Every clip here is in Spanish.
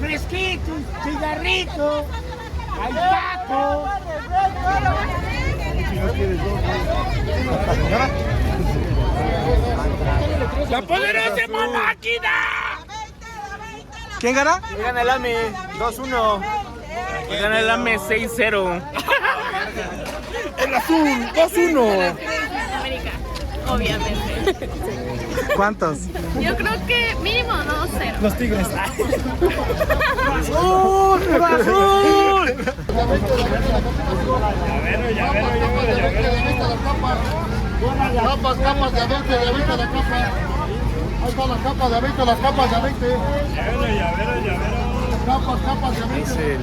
refresquito, un cigarrito, hay taco. ¡La poderosa máquina! ¿Quién gana? Gana el AME 2-1. Gana el AME 6-0. El azul, 2-1. América, obviamente. ¿Cuántos? Yo creo que mínimo 2-0. Los Tigres. ¡Azul! ¡Azul! Capas, capas de 20 la capa. Ahí está la capa de 20, las capas de 20. Capas de 20.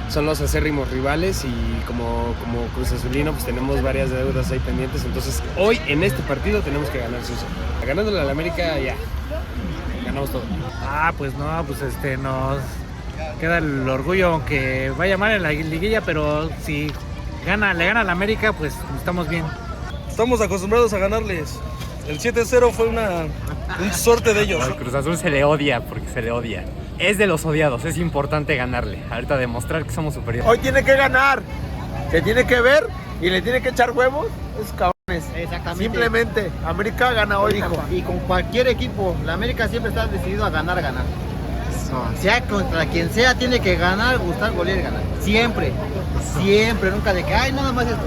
Son los acérrimos rivales y como Cruz Azulino pues tenemos varias deudas ahí pendientes, entonces hoy en este partido tenemos que ganar Suso. Ganándole al América ya, ganamos todo. Pues no, pues nos queda el orgullo aunque vaya mal en la liguilla, pero si le gana al América pues estamos bien. Estamos acostumbrados a ganarles. El 7-0 fue una suerte de ellos. Al Cruz Azul se le odia porque se le odia. Es de los odiados, es importante ganarle. Ahorita demostrar que somos superiores. Hoy tiene que ganar. Se tiene que ver y le tiene que echar huevos. Es cabrones. Exactamente. Simplemente, América gana hoy, hijo. Y con cualquier equipo, la América siempre está decidido a ganar. Sea contra quien sea, tiene que ganar, gustar, golear y ganar. Siempre, nunca de que, ay, nada más esto.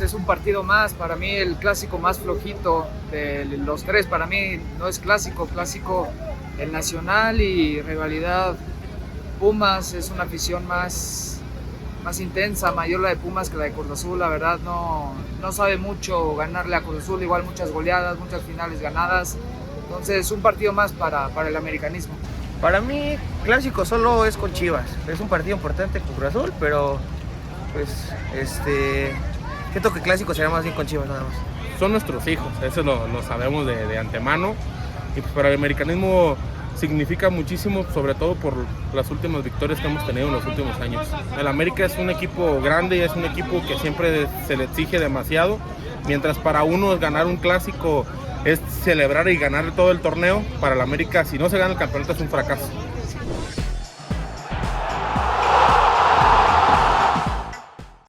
Es un partido más, para mí el clásico más flojito de los tres, para mí no es clásico, el Nacional y rivalidad Pumas, es una afición más intensa, mayor la de Pumas que la de Cruz Azul, la verdad no sabe mucho ganarle a Cruz Azul, igual muchas goleadas, muchas finales ganadas, entonces un partido más para el americanismo. Para mí, clásico solo es con Chivas. Es un partido importante con Cruz Azul, pero pues siento que clásico será más bien con Chivas nada más. Son nuestros hijos, eso lo sabemos de antemano. Y pues para el americanismo significa muchísimo, sobre todo por las últimas victorias que hemos tenido en los últimos años. El América es un equipo grande y es un equipo que siempre se le exige demasiado, mientras para uno ganar un clásico es celebrar y ganar todo el torneo. Para el América, si no se gana el campeonato, es un fracaso.